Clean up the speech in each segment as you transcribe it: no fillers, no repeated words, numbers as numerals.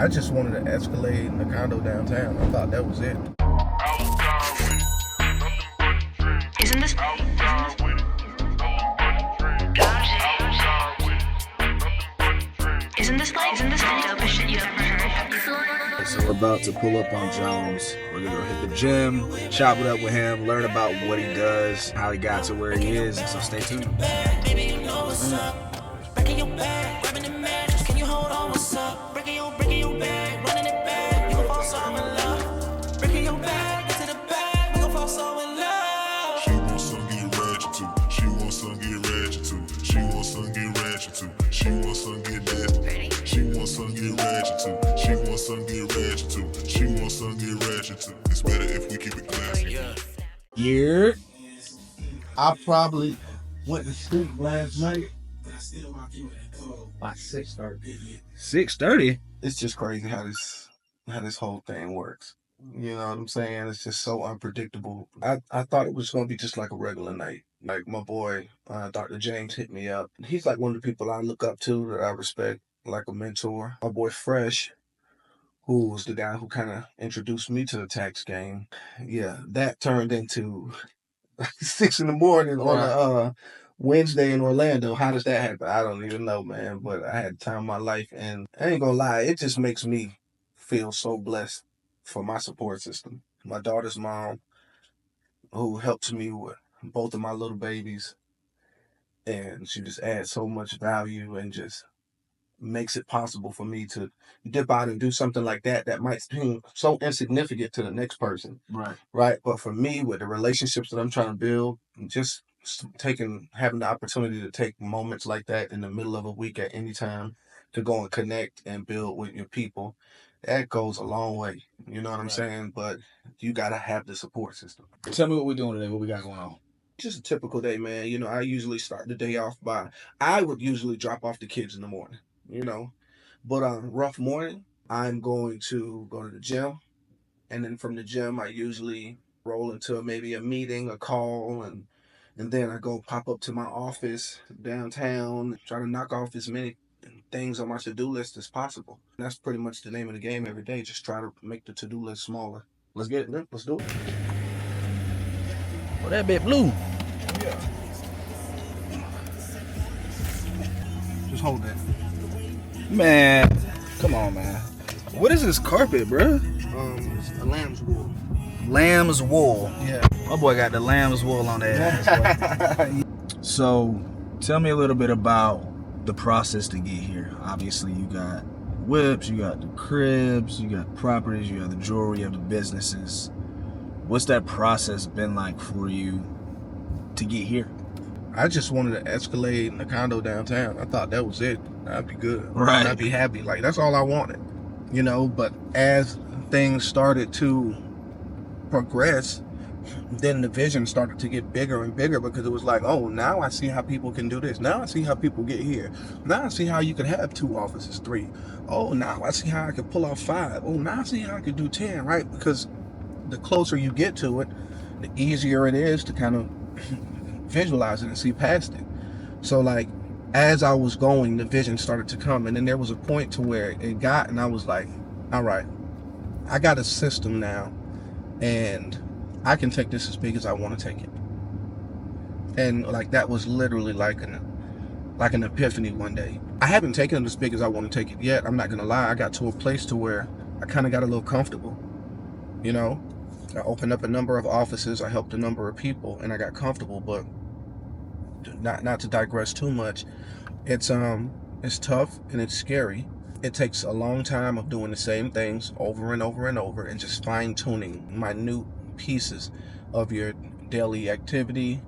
I just wanted to escalate in the condo downtown. I thought that was it. Isn't this the dopest shit you ever heard? So we're about to pull up on Jones. We're gonna go hit the gym, chop it up with him, learn about what he does, how he got to where he is. So stay tuned. It's better if we keep it classy. Yeah. I probably went to sleep last night by 6:30. 6:30. It's just crazy how this whole thing works. You know what I'm saying? It's just so unpredictable. I thought it was gonna be just like a regular night. Like my boy, Dr. James hit me up. He's like one of the people I look up to that I respect, like a mentor. My boy Fresh, who was the guy who kind of introduced me to the tax game. Yeah, that turned into 6 a.m. on a Wednesday in Orlando. How does that happen? I don't even know, man. But I had the time of my life, and I ain't gonna lie, it just makes me feel so blessed for my support system. My daughter's mom, who helps me with both of my little babies, and she just adds so much value and just makes it possible for me to dip out and do something like that might seem so insignificant to the next person. Right. But for me, with the relationships that I'm trying to build, just having the opportunity to take moments like that in the middle of a week at any time to go and connect and build with your people, that goes a long way. You know what I'm saying? But you got to have the support system. Tell me what we're doing today. What we got going on? Just a typical day, man. You know, I usually start the day off I would usually drop off the kids in the morning, you know. But on a rough morning, I'm going to go to the gym. And then from the gym, I usually roll into maybe a meeting, a call, and then I go pop up to my office downtown, try to knock off as many things on my to-do list as possible. And that's pretty much the name of the game every day. Just try to make the to-do list smaller. Let's get it. Yeah, let's do it. Oh, that bit blue. Yeah. Just hold that. Man, come on, man. What is this carpet, bro? It's a lamb's wool. Lamb's wool. Yeah. My boy got the lamb's wool on that ass. So, tell me a little bit about the process to get here. Obviously, you got whips, you got the cribs, you got properties, you have the jewelry, you have the businesses. What's that process been like for you to get here? I just wanted to escalate in the condo downtown. I thought that was it. I'd be good. Right. I'd be happy. Like, that's all I wanted. You know, but as things started to progress, then the vision started to get bigger and bigger, because it was like, oh, now I see how people can do this. Now I see how people get here. Now I see how you can have 2 offices, 3. Oh, now I see how I can pull off 5. Oh, now I see how I can do 10, right? Because the closer you get to it, the easier it is to kind of visualize it and see past it. So like, as I was going, the vision started to come, and then there was a point to where it got, and I was like, all right, I got a system now, and I can take this as big as I want to take it. And like, that was literally like an epiphany one day. I haven't taken it as big as I want to take it yet. I'm not gonna lie. I got to a place to where I kind of got a little comfortable. You know, I opened up a number of offices. I helped a number of people, and I got comfortable. But not to digress too much, it's tough and it's scary. It takes a long time of doing the same things over and over and over, and just fine-tuning minute pieces of your daily activity,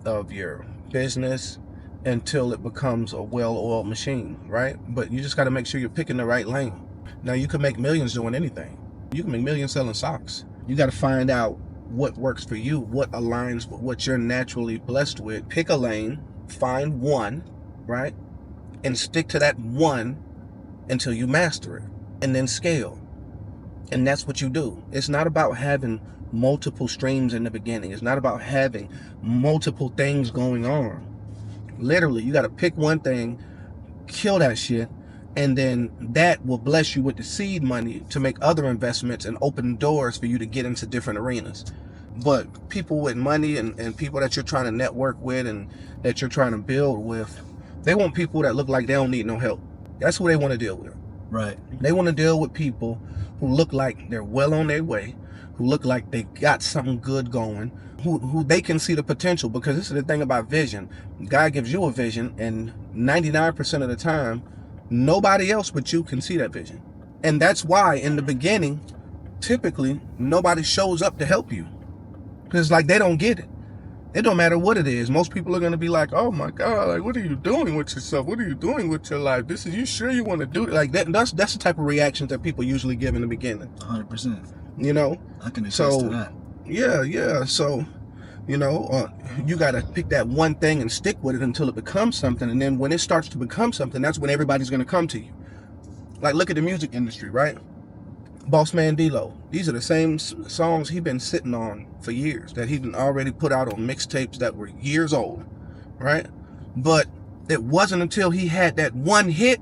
of your business, until it becomes a well-oiled machine, right? But you just got to make sure you're picking the right lane. Now, you can make millions doing anything. You can make millions selling socks. You got to find out what works for you, what aligns with what you're naturally blessed with. Pick a lane, find one, right? And stick to that one until you master it, and then scale. And that's what you do. It's not about having multiple streams in the beginning. It's not about having multiple things going on. Literally, you got to pick one thing, kill that shit, And then that will bless you with the seed money to make other investments and open doors for you to get into different arenas. But people with money and people that you're trying to network with and that you're trying to build with, they want people that look like they don't need no help. That's who they want to deal with. Right. They want to deal with people who look like they're well on their way, who look like they got something good going, who they can see the potential. Because this is the thing about vision. God gives you a vision, and 99% of the time, nobody else but you can see that vision. And that's why in the beginning, typically, nobody shows up to help you. Because it's like they don't get it. It don't matter what it is. Most people are going to be like, oh my God, like, what are you doing with yourself? What are you doing with your life? You sure you want to do it? Like that's the type of reaction that people usually give in the beginning. 100%. You know? I can attest to that. Yeah. So, you know, you got to pick that one thing and stick with it until it becomes something. And then when it starts to become something, that's when everybody's going to come to you. Like, look at the music industry, right? Boss Man D-Lo. These are the same songs he's been sitting on for years, that he'd already put out on mixtapes that were years old, right? But it wasn't until he had that one hit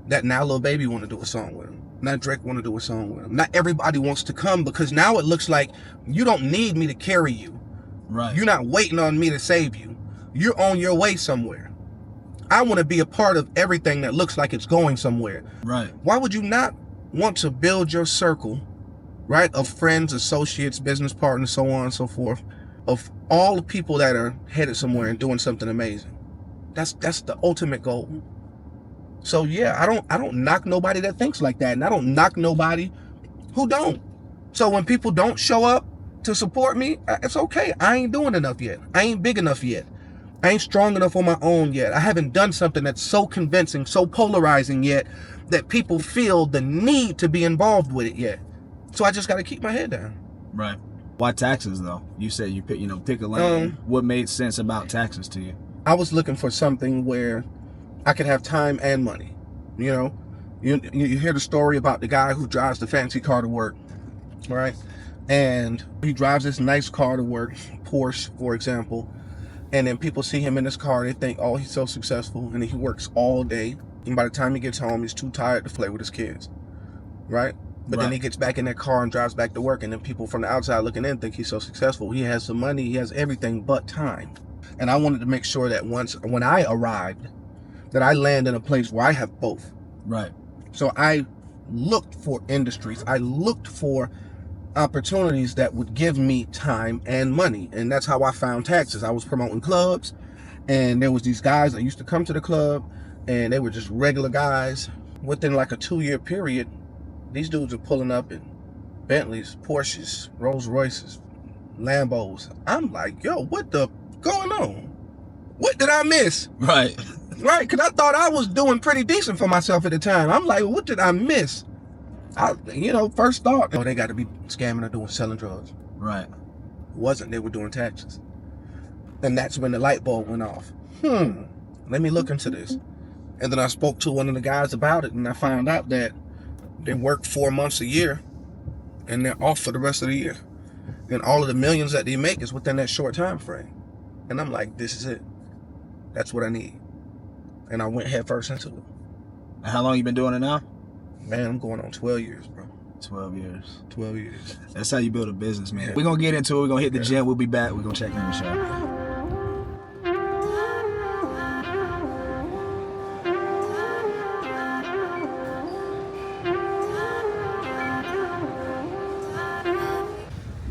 that now Lil Baby want to do a song with him. Now Drake want to do a song with him. Not everybody wants to come, because now it looks like you don't need me to carry you. Right. You're not waiting on me to save you. You're on your way somewhere. I want to be a part of everything that looks like it's going somewhere. Right. Why would you not want to build your circle, right, of friends, associates, business partners, so on and so forth, of all the people that are headed somewhere and doing something amazing? That's the ultimate goal. So yeah, I don't knock nobody that thinks like that, and I don't knock nobody who don't. So when people don't show up to support me, it's okay. I ain't doing enough yet. I ain't big enough yet. I ain't strong enough on my own yet. I haven't done something that's so convincing, so polarizing yet, that people feel the need to be involved with it yet. So I just got to keep my head down. Right. Why taxes though? You said you pick a lane. What made sense about taxes to you? I was looking for something where I could have time and money. You know, you hear the story about the guy who drives the fancy car to work, right? And he drives this nice car to work, Porsche, for example. And then people see him in this car, they think, oh, he's so successful, and he works all day. And by the time he gets home, he's too tired to play with his kids, right? But then he gets back in that car and drives back to work, and then people from the outside looking in think he's so successful. He has some money, he has everything but time. And I wanted to make sure that when I arrived, that I land in a place where I have both. Right. So I looked for industries. I looked for opportunities that would give me time and money. And that's how I found taxes. I was promoting clubs, and there was these guys that used to come to the club, and they were just regular guys. Within like a 2-year period, these dudes are pulling up in Bentleys, Porsches, Rolls Royces, Lambos. I'm like, yo, what the going on? What did I miss? Right. Right, because I thought I was doing pretty decent for myself at the time. I'm like, what did I miss? First thought, oh, they got to be scamming or selling drugs. Right. It wasn't. They were doing taxes. And that's when the light bulb went off. Let me look into this. And then I spoke to one of the guys about it, and I found out that they work 4 months a year, and they're off for the rest of the year. And all of the millions that they make is within that short time frame. And I'm like, this is it. That's what I need. And I went head first into it. How long you been doing it now? Man, I'm going on 12 years, bro. 12 years. 12 years. That's how you build a business, man. Yeah. We're going to get into it. We're going to hit the gym. We'll be back. We're going to check in the show.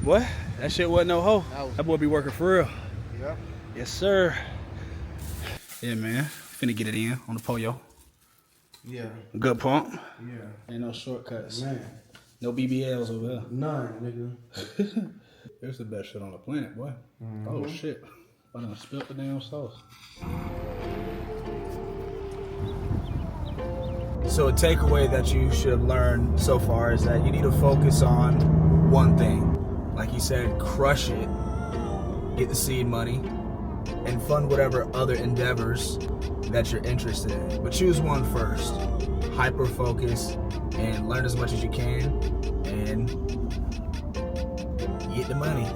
What? That shit wasn't no hoe. That boy be working for real. Yeah. Yes, sir. Yeah, man. Finna get it in on the pollo. Yeah. Good pump. Yeah. Ain't no shortcuts. Man. No BBLs over here. None, nigga. It's the best shit on the planet, boy. Oh, shit. I done spilled the damn sauce. So a takeaway that you should learn so far is that you need to focus on one thing. Like you said, crush it, get the seed money, and fund whatever other endeavors that you're interested in. But choose one first. Hyper focus and learn as much as you can and get the money.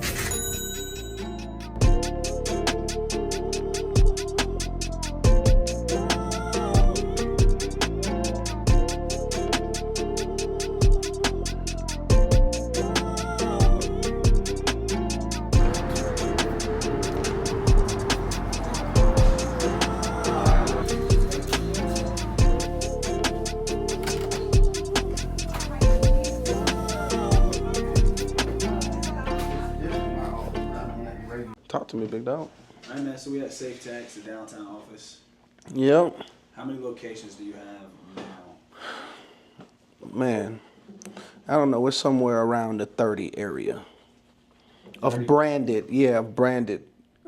Talk to me, big dog. All right, man. So we at Safetax, the downtown office. Yep. How many locations do you have now? Man, I don't know. It's somewhere around the 30 area. Of branded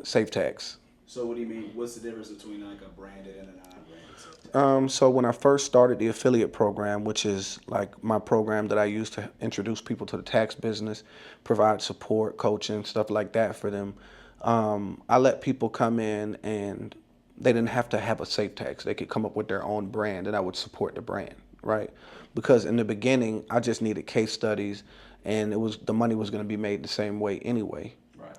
Safetax. So what do you mean? What's the difference between like a branded and a non-branded Safetax? So when I first started the affiliate program, which is like my program that I use to introduce people to the tax business, provide support, coaching, stuff like that for them, I let people come in and they didn't have to have a Safetax. They could come up with their own brand and I would support the brand, right? Because in the beginning, I just needed case studies and the money was going to be made the same way anyway.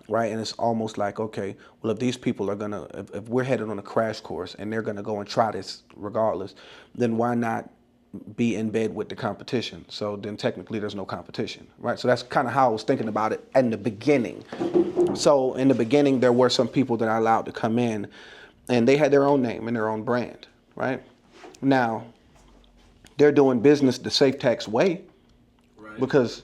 Right. And it's almost like, okay, well, if these people are going to, if we're headed on a crash course and they're going to go and try this regardless, then why not be in bed with the competition? So then technically there's no competition, right? So that's kind of how I was thinking about it in the beginning. So in the beginning, there were some people that I allowed to come in and they had their own name and their own brand, right? Now, they're doing business the Safetax way because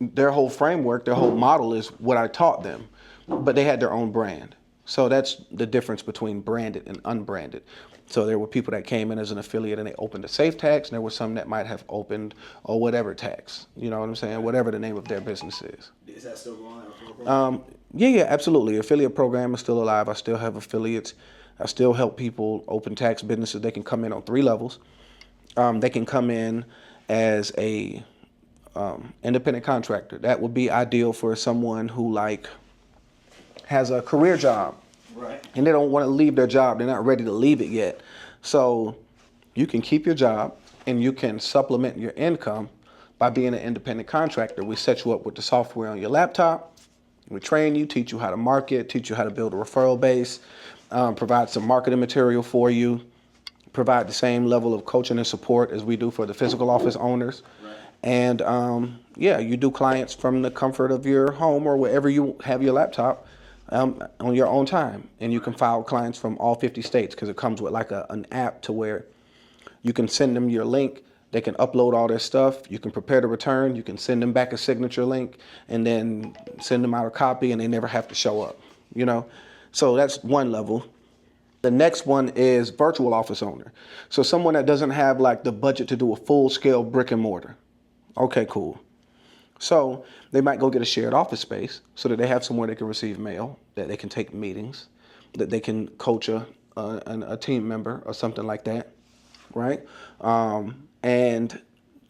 their whole framework, their whole model is what I taught them, but they had their own brand. So that's the difference between branded and unbranded. So there were people that came in as an affiliate and they opened a Safetax, and there were some that might have opened or whatever tax, you know what I'm saying? Whatever the name of their business is. Is that still going on? Yeah, absolutely. Affiliate program is still alive. I still have affiliates. I still help people open tax businesses. They can come in on 3 levels. They can come in as a independent contractor. That would be ideal for someone who like has a career job, right? And they don't want to leave their job. They're not ready to leave it yet. So you can keep your job and you can supplement your income by being an independent contractor. We set you up with the software on your laptop. We train you, teach you how to market, teach you how to build a referral base, provide some marketing material for you, provide the same level of coaching and support as we do for the physical office owners. And you do clients from the comfort of your home or wherever you have your laptop on your own time. And you can file clients from all 50 states because it comes with like an app to where you can send them your link. They can upload all their stuff. You can prepare the return. You can send them back a signature link and then send them out a copy and they never have to show up, you know? So that's one level. The next one is virtual office owner. So someone that doesn't have like the budget to do a full scale brick and mortar. Okay, cool. So they might go get a shared office space so that they have somewhere they can receive mail, that they can take meetings, that they can coach a team member or something like that, right? And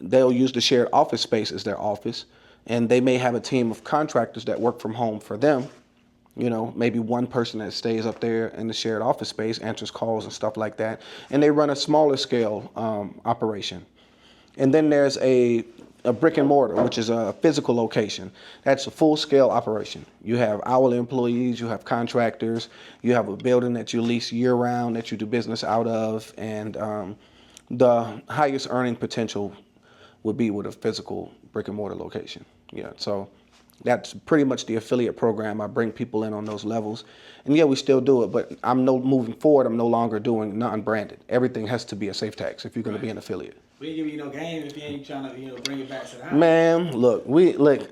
they'll use the shared office space as their office, and they may have a team of contractors that work from home for them. You know, maybe one person that stays up there in the shared office space, answers calls and stuff like that, and they run a smaller scale operation. And then there's a brick and mortar, which is a physical location. That's a full-scale operation. You have hourly employees, you have contractors, you have a building that you lease year-round that you do business out of, and the highest earning potential would be with a physical brick and mortar location. Yeah, so that's pretty much the affiliate program. I bring people in on those levels. And yeah, we still do it, but moving forward, I'm no longer doing non-branded. Everything has to be a Safetax if you're going to be an affiliate. We ain't giving you no game if you ain't trying to, bring it back to the house. Man, look,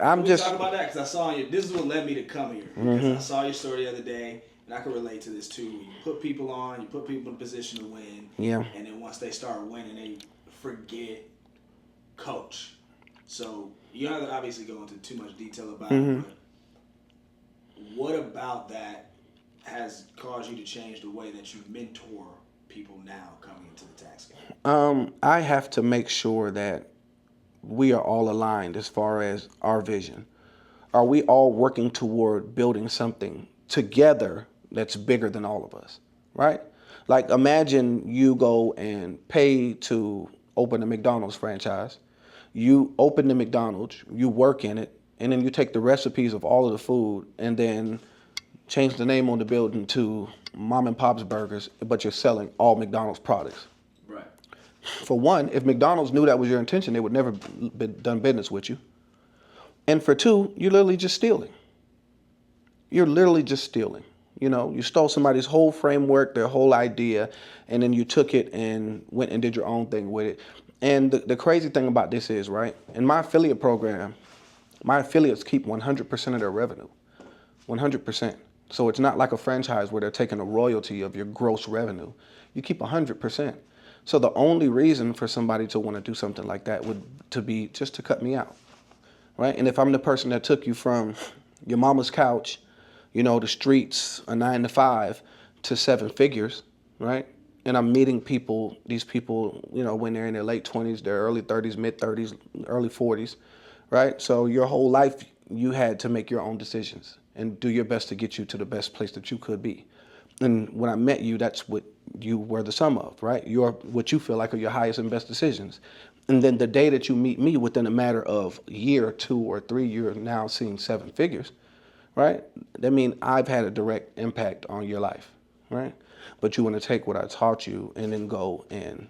I'm just talk about that because I saw you. This is what led me to come here. Because I saw your story the other day, and I can relate to this too. You put people on, you put people in a position to win. Yeah. And then once they start winning, they forget coach. So you don't have to obviously go into too much detail about it, but what about that has caused you to change the way that you mentor people now coming into the tax game? I have to make sure that we are all aligned as far as our vision. Are we all working toward building something together that's bigger than all of us, right? Like imagine you go and pay to open a McDonald's franchise. You open the McDonald's, you work in it, and then you take the recipes of all of the food and then change the name on the building to Mom and Pop's Burgers, but you're selling all McDonald's products. Right. For one, if McDonald's knew that was your intention, they would never be done business with you. And for two, you're literally just stealing. You're literally just stealing. You know, you stole somebody's whole framework, their whole idea, and then you took it and went and did your own thing with it. And the crazy thing about this is, right, in my affiliate program, my affiliates keep 100% of their revenue. 100%. So it's not like a franchise where they're taking a royalty of your gross revenue. You keep 100%. So the only reason for somebody to want to do something like that would to be just to cut me out, right? And if I'm the person that took you from your mama's couch, the streets, a 9 to 5, to 7 figures, right? And I'm meeting these people, when they're in their late 20s, their early 30s, mid 30s, early 40s, right? So your whole life, you had to make your own decisions and do your best to get you to the best place that you could be. And when I met you, that's what you were the sum of, right? What you feel like are your highest and best decisions. And then the day that you meet me, within a matter of a year or 2 or 3, you're now seeing 7 figures, right? That means I've had a direct impact on your life, right? But you want to take what I taught you and then go and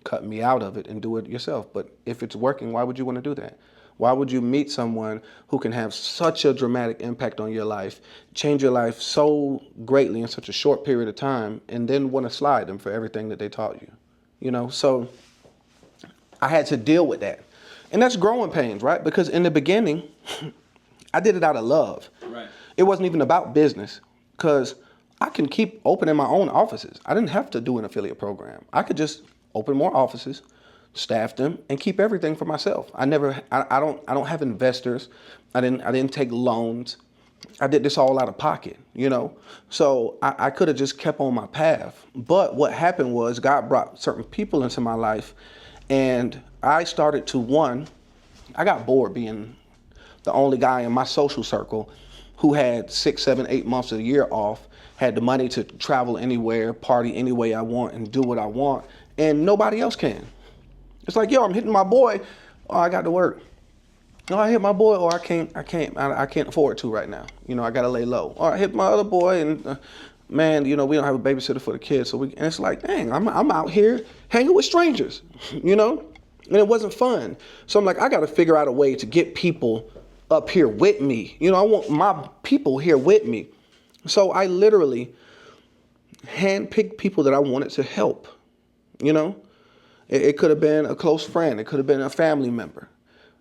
cut me out of it and do it yourself. But if it's working, why would you want to do that? Why would you meet someone who can have such a dramatic impact on your life, change your life so greatly in such a short period of time, and then want to slide them for everything that they taught you? So I had to deal with that. And that's growing pains, right? Because in the beginning, I did it out of love. Right. It wasn't even about business, because I can keep opening my own offices. I didn't have to do an affiliate program. I could just open more offices, staff them, and keep everything for myself. I don't have investors. I didn't take loans. I did this all out of pocket, So I could have just kept on my path. But what happened was God brought certain people into my life, and I started to, I got bored being the only guy in my social circle who had 6, 7, 8 months of the year off, had the money to travel anywhere, party any way I want, and do what I want, and nobody else can. It's like, yo, I'm hitting my boy. Oh, I got to work. No, I hit my boy, or I can't afford to right now. I got to lay low. Or I hit my other boy, and man, we don't have a babysitter for the kids. And it's like, dang, I'm out here hanging with strangers, and it wasn't fun. So I'm like, I got to figure out a way to get people up here with me. I want my people here with me. So I literally handpicked people that I wanted to help, It could have been a close friend. It could have been a family member.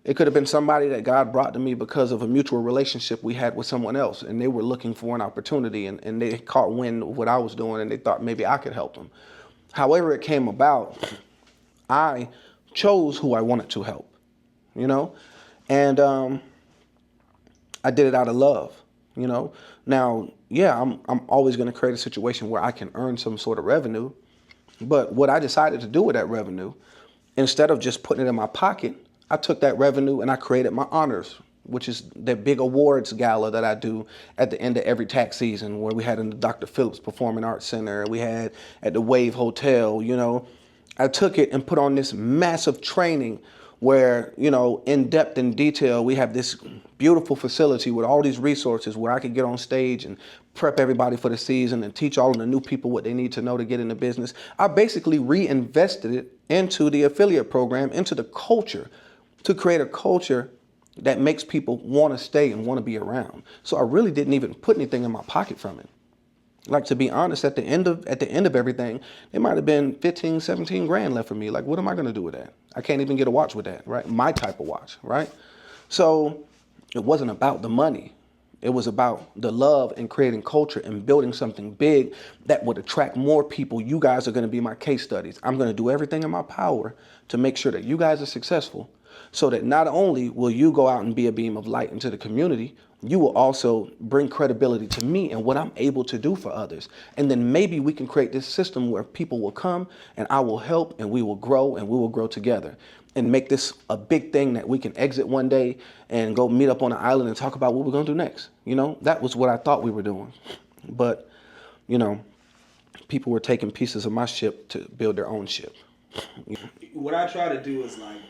It could have been somebody that God brought to me because of a mutual relationship we had with someone else, and they were looking for an opportunity, and they caught wind of what I was doing, and they thought maybe I could help them. However it came about, I chose who I wanted to help, and I did it out of love, Now, yeah, I'm always going to create a situation where I can earn some sort of revenue. But what I decided to do with that revenue, instead of just putting it in my pocket, I took that revenue and I created my honors, which is the big awards gala that I do at the end of every tax season, where we had in the Dr. Phillips Performing Arts Center, we had at the Wave Hotel, I took it and put on this massive training where, in depth and detail, we have this beautiful facility with all these resources where I could get on stage and prep everybody for the season and teach all of the new people what they need to know to get into business. I basically reinvested it into the affiliate program, into the culture, to create a culture that makes people want to stay and want to be around. So I really didn't even put anything in my pocket from it. Like, to be honest, at the end of everything, it might have been 15, 17 grand left for me. Like, what am I going to do with that? I can't even get a watch with that, right? My type of watch, right? So it wasn't about the money. It was about the love and creating culture and building something big that would attract more people. You guys are going to be my case studies. I'm going to do everything in my power to make sure that you guys are successful, so that not only will you go out and be a beam of light into the community, you will also bring credibility to me and what I'm able to do for others. And then maybe we can create this system where people will come and I will help, and we will grow together, and make this a big thing that we can exit one day and go meet up on an island and talk about what we're going to do next. That was what I thought we were doing. But, people were taking pieces of my ship to build their own ship. What I try to do is, like,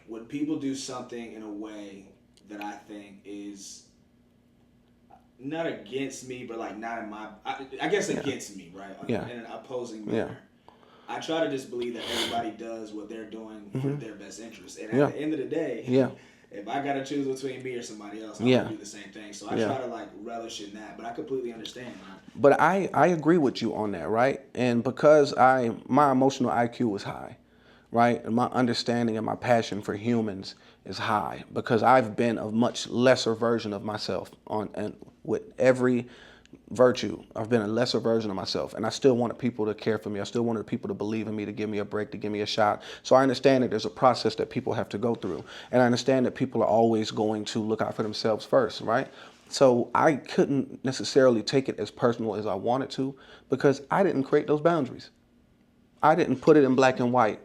when people do something in a way that I think is not against me, but like not in my, I guess against me, right? In an opposing manner. I try to just believe that everybody does what they're doing for their best interest. And at the end of the day, if I got to choose between me or somebody else, I'm going to do the same thing. So I try to like relish in that, but I completely understand. But I agree with you on that, right? And because my emotional IQ was high, right? And my understanding and my passion for humans is high, because I've been a much lesser version of myself with every virtue. I've been a lesser version of myself, and I still wanted people to care for me. I still wanted people to believe in me, to give me a break, to give me a shot. So I understand that there's a process that people have to go through, and I understand that people are always going to look out for themselves first, right? So I couldn't necessarily take it as personal as I wanted to, because I didn't create those boundaries. I didn't put it in black and white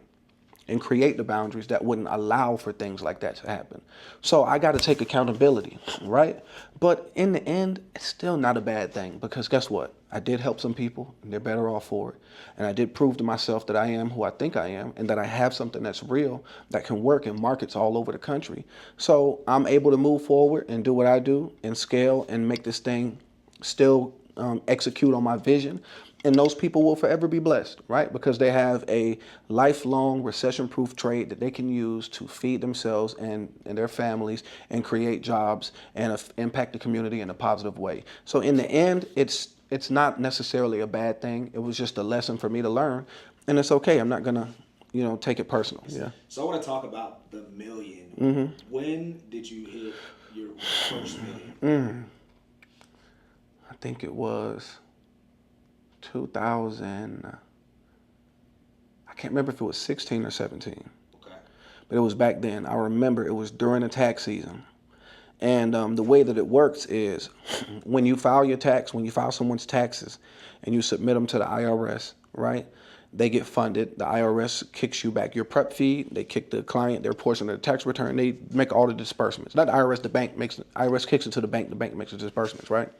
and create the boundaries that wouldn't allow for things like that to happen. So I got to take accountability, right? But in the end, it's still not a bad thing, because guess what? I did help some people, and they're better off for it. And I did prove to myself that I am who I think I am, and that I have something that's real that can work in markets all over the country. So I'm able to move forward and do what I do and scale and make this thing still execute on my vision. And those people will forever be blessed, right? Because they have a lifelong recession-proof trade that they can use to feed themselves and their families and create jobs and impact the community in a positive way. So in the end, it's not necessarily a bad thing. It was just a lesson for me to learn, and it's okay. I'm not gonna, take it personal. Yeah. So I want to talk about the million. When did you hit your first million? I think it was 2000, I can't remember if it was 16 or 17. Okay. But it was back then. I remember it was during the tax season. And the way that it works is when you file your tax, when you file someone's taxes and you submit them to the IRS, right? They get funded. The IRS kicks you back your prep fee. They kick the client their portion of the tax return. They make all the disbursements. Not the IRS, the IRS kicks it to the bank makes the disbursements, right?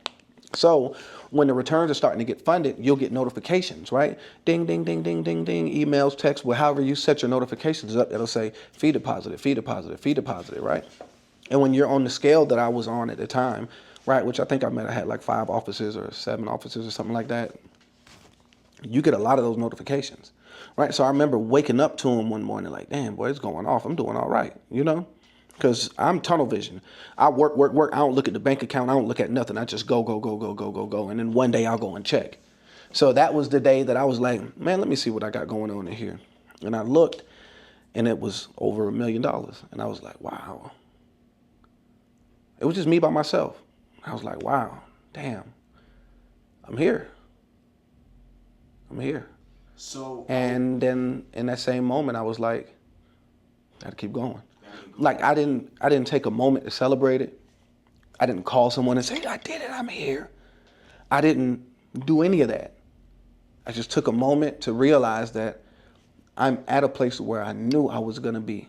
So when the returns are starting to get funded, you'll get notifications, right? Ding, ding, ding, ding, ding, ding, emails, texts, however you set your notifications up, it'll say fee deposited, fee deposited, fee deposited, right? And when you're on the scale that I was on at the time, right, which I think I had like 5 offices or 7 offices or something like that, you get a lot of those notifications, right? So I remember waking up to them one morning like, damn, boy, it's going off. I'm doing all right, Because I'm tunnel vision. I work. I don't look at the bank account. I don't look at nothing. I just go. And then one day I'll go and check. So that was the day that I was like, man, let me see what I got going on in here. And I looked, and it was over $1 million. And I was like, wow. It was just me by myself. I was like, wow, damn, I'm here. So. And then in that same moment, I was like, gotta keep going. Like I didn't take a moment to celebrate it. I didn't call someone and say, I did it, I'm here. I didn't do any of that. I just took a moment to realize that I'm at a place where I knew I was gonna be.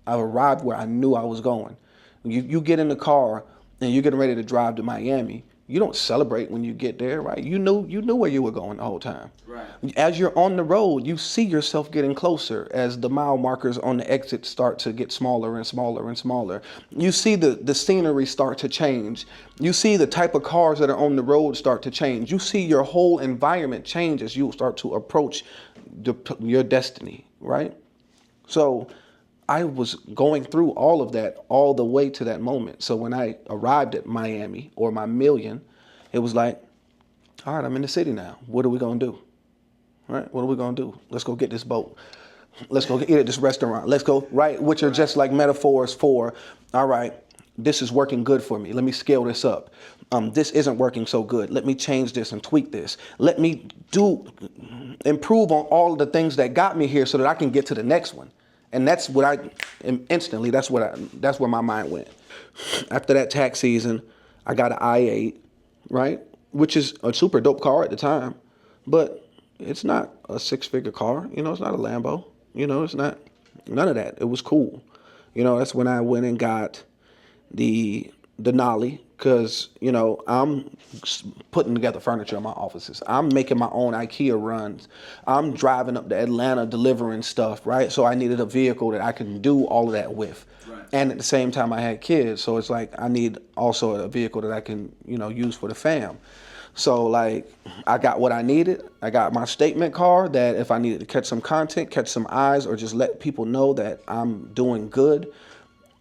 I arrived where I knew I was going. You get in the car and you're getting ready to drive to Miami. You don't celebrate when you get there, right? You knew where you were going the whole time. Right. As you're on the road, you see yourself getting closer as the mile markers on the exit start to get smaller and smaller and smaller. You see the scenery start to change. You see the type of cars that are on the road start to change. You see your whole environment change as you start to approach your destiny, right? So I was going through all of that all the way to that moment. So when I arrived at Miami or my million, it was like, all right, I'm in the city now. What are we going to do? Right? What are we going to do? Let's go get this boat. Let's go eat at this restaurant. Let's go, right? Which are just like metaphors for, all right, this is working good for me. Let me scale this up. This isn't working so good. Let me change this and tweak this. Let me improve on all of the things that got me here so that I can get to the next one. And that's what that's where my mind went. After that tax season, I got an I-8, right? Which is a super dope car at the time, but it's not a 6-figure car. It's not a Lambo. It's not none of that. It was cool. That's when I went and got the Denali, because I'm putting together furniture in my offices. I'm making my own IKEA runs. I'm driving up to Atlanta delivering stuff, right? So I needed a vehicle that I can do all of that with. Right. And at the same time I had kids, so it's like I need also a vehicle that I can use for the fam. So like I got what I needed. I got my statement car that if I needed to catch some content, catch some eyes, or just let people know that I'm doing good,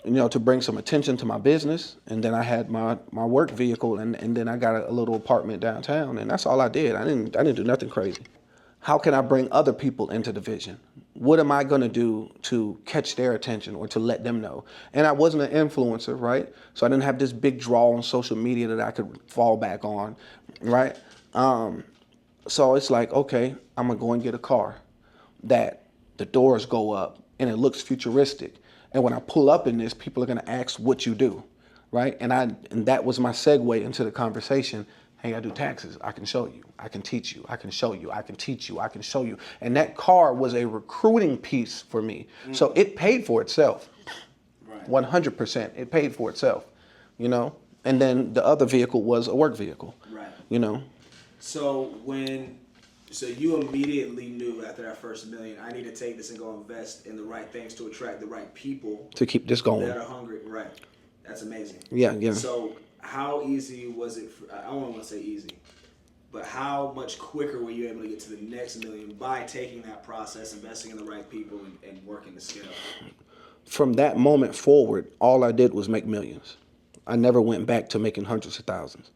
to bring some attention to my business. And then I had my work vehicle, and then I got a little apartment downtown, and that's all I did. I didn't do nothing crazy. How can I bring other people into the vision? what am I going to do to catch their attention or to let them know? And I wasn't an influencer, right? So I didn't have this big draw on social media that I could fall back on, right? So it's like, okay, I'm going to go and get a car that the doors go up and it looks futuristic. And when I pull up in this, people are going to ask what you do, right? And that was my segue into the conversation. Hey, I do taxes. I can show you. I can teach you. I can show you. I can teach you. I can show you. And that car was a recruiting piece for me. So it paid for itself. Right. 100%. It paid for itself, you know? And then the other vehicle was a work vehicle, Right. you know? So you immediately knew after that first million, I need to take this and go invest in the right things to attract the right people To keep this going. that are hungry. Right. That's amazing. Yeah. So how easy was it? I don't want to say easy, but how much quicker were you able to get to the next million by taking that process, investing in the right people, and working the scale? From that moment forward, all I did was make millions. I never went back to making hundreds of thousands,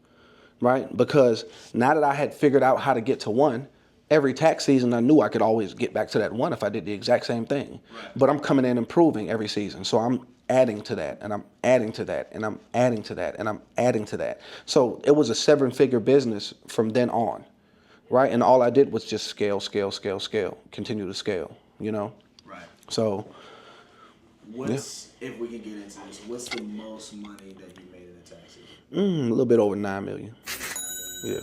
right? Because now that I had figured out how to get to one, every tax season I knew I could always get back to that one if I did the exact same thing. Right. But I'm coming in improving every season. So I'm adding to that, and I'm adding to that, and I'm adding to that, and I'm adding to that. So it was a 7-figure business from then on, right? And all I did was just scale, continue to scale, you know? Right. So if we could get into this, what's the most money that you made in a tax season? a little bit over 9 million. Yeah.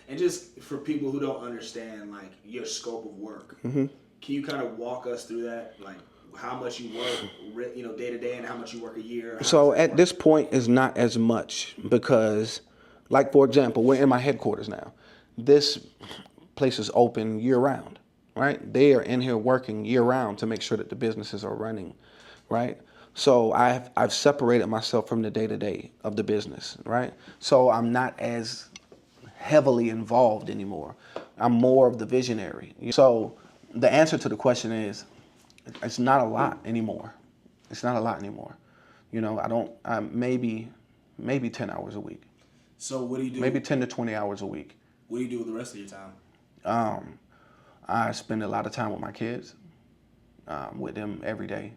And just for people who don't understand, like, your scope of work, can you kind of walk us through that? Like, how much you work, day to day, and how much you work a year? So at this point, it's not as much because, like, for example, we're in my headquarters now. This place is open year round, right? They are in here working year round to make sure that the businesses are running, right? So I've separated myself from the day-to-day of the business, right? So I'm not as heavily involved anymore. I'm more of the visionary. So the answer to the question is, it's not a lot anymore. It's not a lot anymore. You know, maybe 10 hours a week. So what do you do? Maybe 10 to 20 hours a week. What do you do with the rest of your time? I spend a lot of time with my kids, with them every day.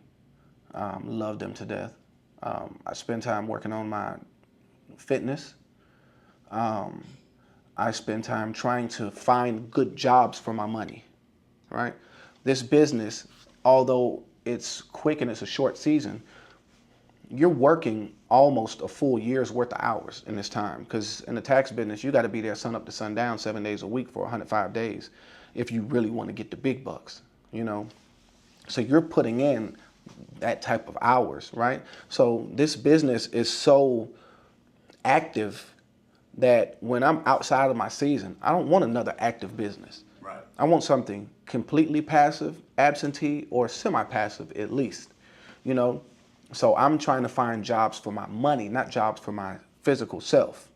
Love them to death. I spend time working on my fitness. I spend time trying to find good jobs for my money, right? This business, although it's quick and it's a short season, you're working almost a full year's worth of hours in this time. Because in the tax business, you got to be there sun up to sundown 7 days a week for 105 days if you really want to get the big bucks, you know? So you're putting in that type of hours, right? So this business is so active that when I'm outside of my season, I don't want another active business. Right. I want something completely passive, absentee, or semi-passive at least, you know? So I'm trying to find jobs for my money, not jobs for my physical self.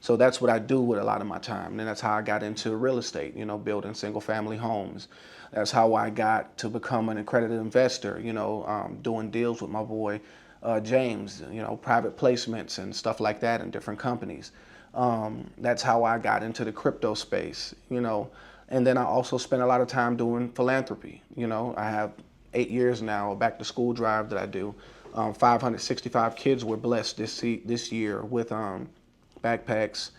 So that's what I do with a lot of my time. And that's how I got into real estate, you know, building single family homes. That's how I got to become an accredited investor, you know, doing deals with my boy, James, you know, private placements and stuff like that in different companies. That's how I got into the crypto space, you know. And then I also spent a lot of time doing philanthropy. You know, I have 8 years now, a back to school drive that I do. 565 kids were blessed this year with backpacks,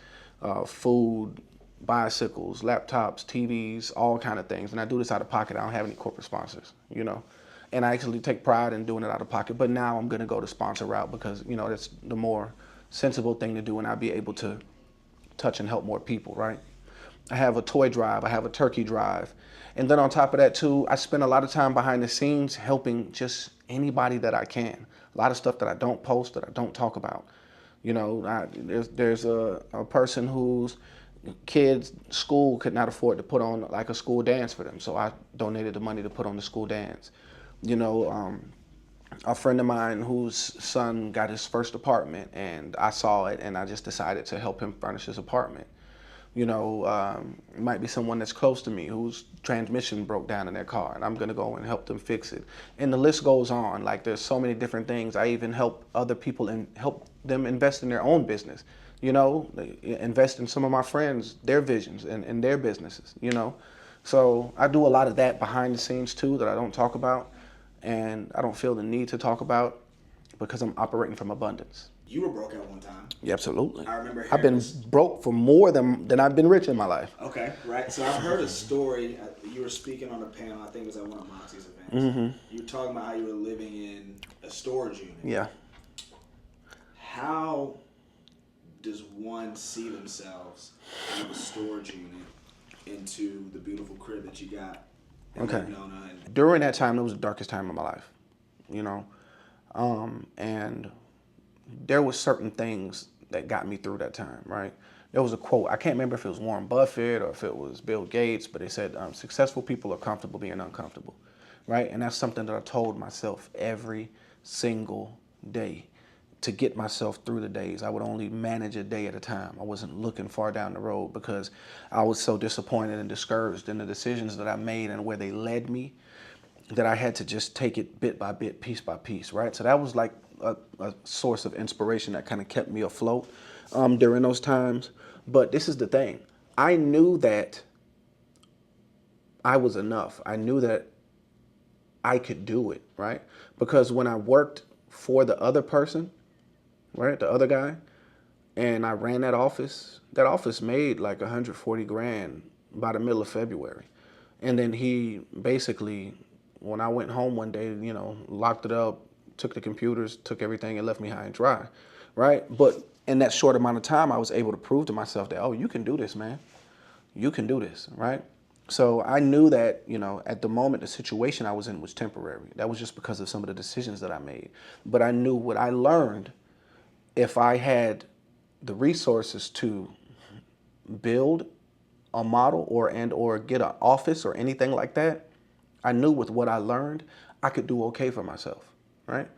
food, bicycles, laptops, TVs, all kind of things. And I do this out of pocket. I don't have any corporate sponsors, you know. And I actually take pride in doing it out of pocket. But now I'm going to go the sponsor route because, you know, that's the more sensible thing to do, and I'll be able to touch and help more people, right? I have a toy drive, I have a turkey drive. And then on top of that too, I spend a lot of time behind the scenes helping just anybody that I can. A lot of stuff that I don't post, that I don't talk about. You know, there's a person whose kids' school could not afford to put on like a school dance for them. So I donated the money to put on the school dance. You know, a friend of mine whose son got his first apartment, and I saw it and I just decided to help him furnish his apartment. You know, it might be someone that's close to me whose transmission broke down in their car, and I'm gonna go and help them fix it. And the list goes on. Like, there's so many different things. I even help other people and help them invest in their own business. You know, invest in some of my friends, their visions and their businesses, you know. So I do a lot of that behind the scenes too that I don't talk about, and I don't feel the need to talk about because I'm operating from abundance. You were broke at one time. Yeah, absolutely. I remember I've been broke for more than I've been rich in my life. Okay, right. So I've heard a story. You were speaking on a panel. I think it was at one of Moxie's events. Mm-hmm. You were talking about how you were living in a storage unit. Yeah. How does one see themselves in a storage unit into the beautiful crib that you got in Okay. Winona? And During that time, it was the darkest time of my life, you know, and there was certain things that got me through that time, right? There was a quote, I can't remember if it was Warren Buffett or if it was Bill Gates, but they said, successful people are comfortable being uncomfortable, right? And that's something that I told myself every single day. To get myself through the days, I would only manage a day at a time. I wasn't looking far down the road because I was so disappointed and discouraged in the decisions that I made and where they led me that I had to just take it bit by bit, piece by piece, right? So that was like a source of inspiration that kind of kept me afloat during those times. But this is the thing. I knew that I was enough. I knew that I could do it, right? Because when I worked for the other person, right, the other guy, and I ran that office made like 140 grand by the middle of February. And then he basically, when I went home one day, you know, locked it up, took the computers, took everything and left me high and dry, right? But in that short amount of time, I was able to prove to myself that, oh, you can do this, man. You can do this, right? So I knew that, you know, at the moment, the situation I was in was temporary. That was just because of some of the decisions that I made. But I knew what I learned, if I had the resources to build a model or get an office or anything like that, I knew with what I learned, I could do okay for myself, right?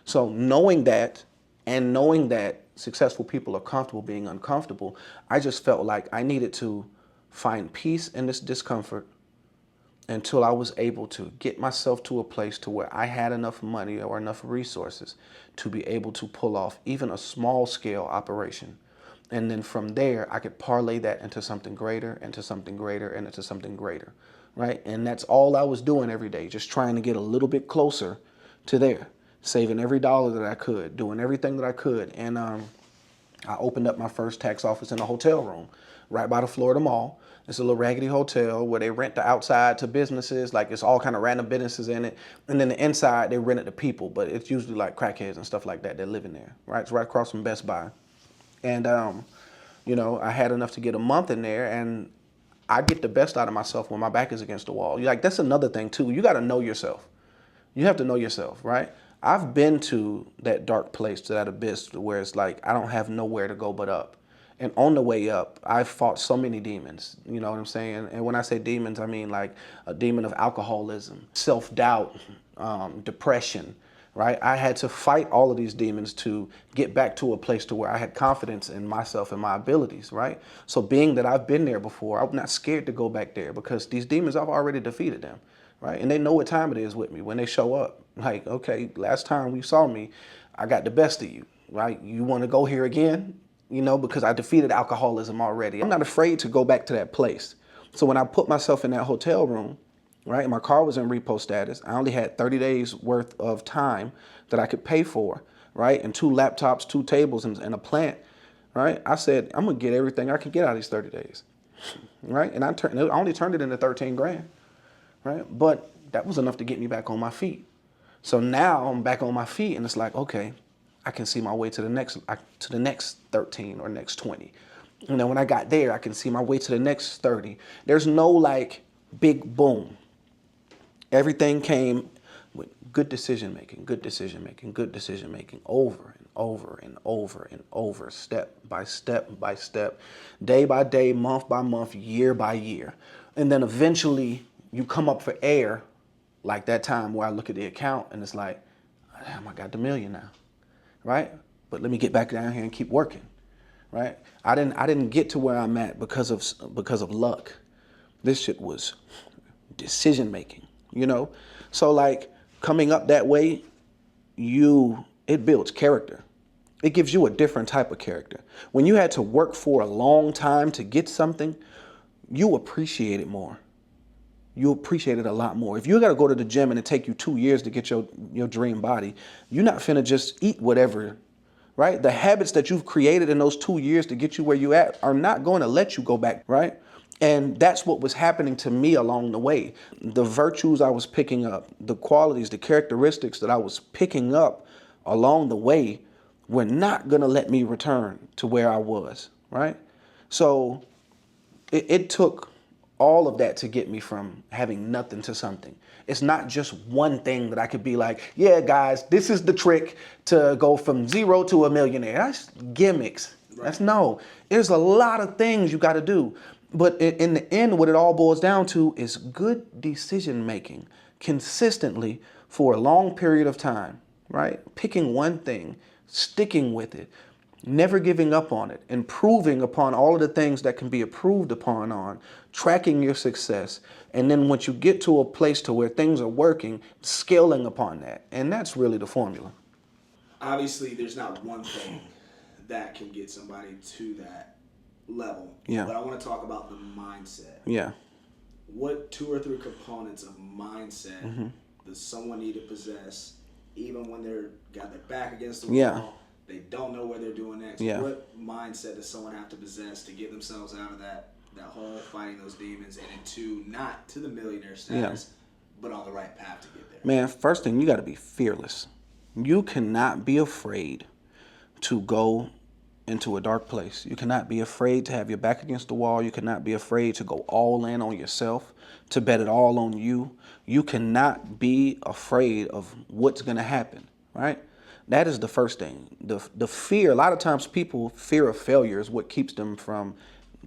So knowing that and knowing that successful people are comfortable being uncomfortable, I just felt like I needed to find peace in this discomfort until I was able to get myself to a place to where I had enough money or enough resources to be able to pull off even a small scale operation. And then from there, I could parlay that into something greater, into something greater, and into something greater, right? And that's all I was doing every day, just trying to get a little bit closer to there, saving every dollar that I could, doing everything that I could. And I opened up my first tax office in a hotel room right by the Florida Mall. It's a little raggedy hotel where they rent the outside to businesses, like it's all kind of random businesses in it. And then the inside, they rent it to people, but it's usually like crackheads and stuff like that that live in there, right? It's right across from Best Buy. And, you know, I had enough to get a month in there, and I get the best out of myself when my back is against the wall. Like, that's another thing too. You got to know yourself. You have to know yourself, right? I've been to that dark place, to that abyss where it's like, I don't have nowhere to go but up. And on the way up, I fought so many demons, you know what I'm saying? And when I say demons, I mean like a demon of alcoholism, self-doubt, depression, right? I had to fight all of these demons to get back to a place to where I had confidence in myself and my abilities, right? So being that I've been there before, I'm not scared to go back there because these demons, I've already defeated them, right? And they know what time it is with me when they show up. Like, okay, last time we saw me, I got the best of you, right? You want to go here again? You know, because I defeated alcoholism already. I'm not afraid to go back to that place. So when I put myself in that hotel room, right, my car was in repo status. I only had 30 days worth of time that I could pay for, right, and 2 laptops, 2 tables, and a plant, right? I said, I'm going to get everything I can get out of these 30 days, right? And I only turned it into 13 grand, right? But that was enough to get me back on my feet. So now I'm back on my feet, and it's like, okay, I can see my way to the next 13 or next 20. And then when I got there, I can see my way to the next 30. There's no like big boom. Everything came with good decision making, good decision making, good decision making, over and over and over and over, step by step by step, day by day, month by month, year by year. And then eventually you come up for air, like that time where I look at the account and it's like, damn, I got the million now. Right? But let me get back down here and keep working, right? I didn't get to where I'm at because of luck. This shit was decision making, you know? So like coming up that way, it builds character. It gives you a different type of character. When you had to work for a long time to get something, you appreciate it more. you'll appreciate it a lot more. If you got to go to the gym and it take you 2 years to get your dream body, you're not finna just eat whatever, right? The habits that you've created in those 2 years to get you where you at are not going to let you go back, right? And that's what was happening to me along the way. The virtues I was picking up, the qualities, the characteristics that I was picking up along the way were not going to let me return to where I was, right? So it took all of that to get me from having nothing to something. It's not just one thing that I could be like, yeah, guys, this is the trick to go from 0 to a millionaire. That's gimmicks. Right. That's no. There's a lot of things you got to do. But in the end, what it all boils down to is good decision making consistently for a long period of time, right? Picking one thing, sticking with it, never giving up on it, improving upon all of the things that can be improved upon on, tracking your success. And then once you get to a place to where things are working, scaling upon that. And that's really the formula. Obviously, there's not one thing that can get somebody to that level. Yeah. But I want to talk about the mindset. Yeah. What 2 or 3 components of mindset does someone need to possess, even when they're got their back against the wall? Yeah. They don't know what they're doing next. Yeah. What mindset does someone have to possess to get themselves out of that whole fighting those demons and into not to the millionaire status, but on the right path to get there? Man, first thing, you got to be fearless. You cannot be afraid to go into a dark place. You cannot be afraid to have your back against the wall. You cannot be afraid to go all in on yourself, to bet it all on you. You cannot be afraid of what's going to happen, right? That is the first thing. The fear, a lot of times people, fear of failure is what keeps them from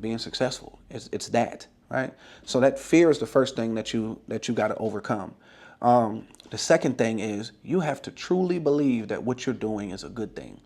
being successful. It's that, right? So that fear is the first thing that you got to overcome. The second thing is you have to truly believe that what you're doing is a good thing.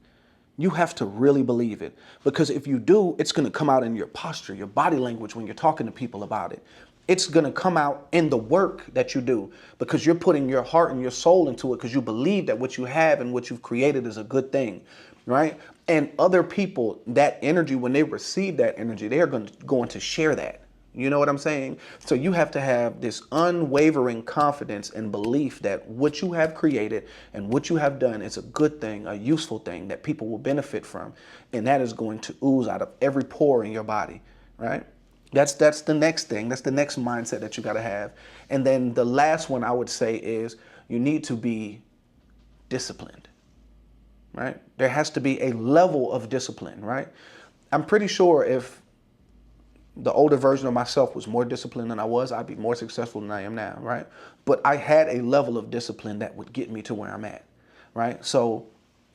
You have to really believe it, because if you do, it's going to come out in your posture, your body language when you're talking to people about it. It's going to come out in the work that you do, because you're putting your heart and your soul into it, because you believe that what you have and what you've created is a good thing, right? And other people, that energy, when they receive that energy, they are going to share that. You know what I'm saying? So you have to have this unwavering confidence and belief that what you have created and what you have done is a good thing, a useful thing that people will benefit from. And that is going to ooze out of every pore in your body, right? That's the next thing. That's the next mindset that you got to have. And then the last one I would say is you need to be disciplined, right? There has to be a level of discipline, right? I'm pretty sure if the older version of myself was more disciplined than I was, I'd be more successful than I am now, right? But I had a level of discipline that would get me to where I'm at, right? So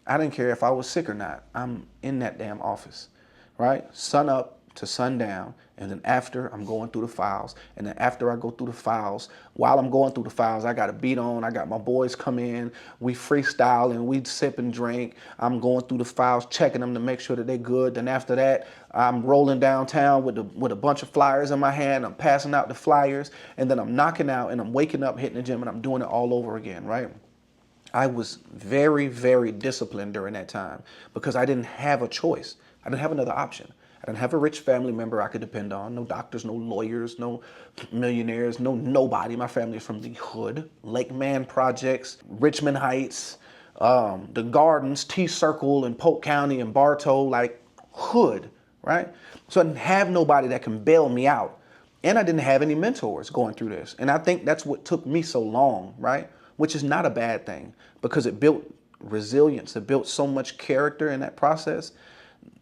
I didn't care if I was sick or not. I'm in that damn office, right? Sun up to sundown, and then after I'm going through the files, and then after I go through the files, while I'm going through the files, I got a beat on, I got my boys come in, we freestyle and we sip and drink. I'm going through the files, checking them to make sure that they're good. Then after that, I'm rolling downtown with a bunch of flyers in my hand. I'm passing out the flyers, and then I'm knocking out, and I'm waking up, hitting the gym, and I'm doing it all over again, right? I was very, very disciplined during that time because I didn't have a choice. I didn't have another option. I didn't have a rich family member I could depend on. No doctors, no lawyers, no millionaires, no nobody. My family is from the hood, Lake Man Projects, Richmond Heights, the Gardens, T-Circle in Polk County and Bartow, like hood, right? So I didn't have nobody that can bail me out. And I didn't have any mentors going through this. And I think that's what took me so long, right? Which is not a bad thing, because it built resilience. It built so much character in that process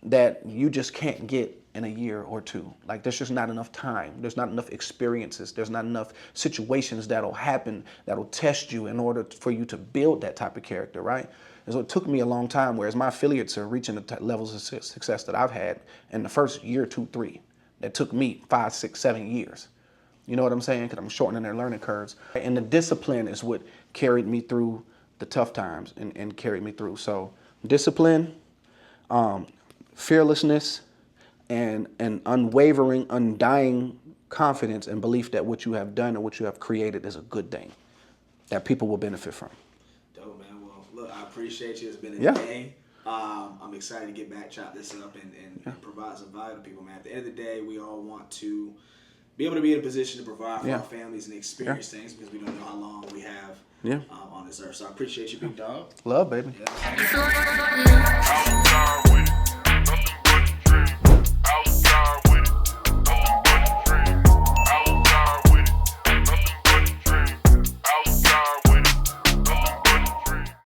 that you just can't get in a year or two. Like, there's just not enough time. There's not enough experiences. There's not enough situations that'll happen that'll test you in order for you to build that type of character, right? And so it took me a long time, whereas my affiliates are reaching the levels of success that I've had in the first year, 2, 3. That took me 5, 6, 7 years. You know what I'm saying? Because I'm shortening their learning curves. And the discipline is what carried me through the tough times and carried me through. So discipline, fearlessness, and an unwavering, undying confidence and belief that what you have done and what you have created is a good thing that people will benefit from. Dope, man. Well, look, I appreciate you. It's been a Yeah. day. I'm excited to get back, chop this up, and provide some value to people, man. At the end of the day, we all want to be able to be in a position to provide for Yeah. our families and experience things because we don't know how long we have Yeah. on this earth. So I appreciate you, big dog. Love, baby. Floydie. Outside with it.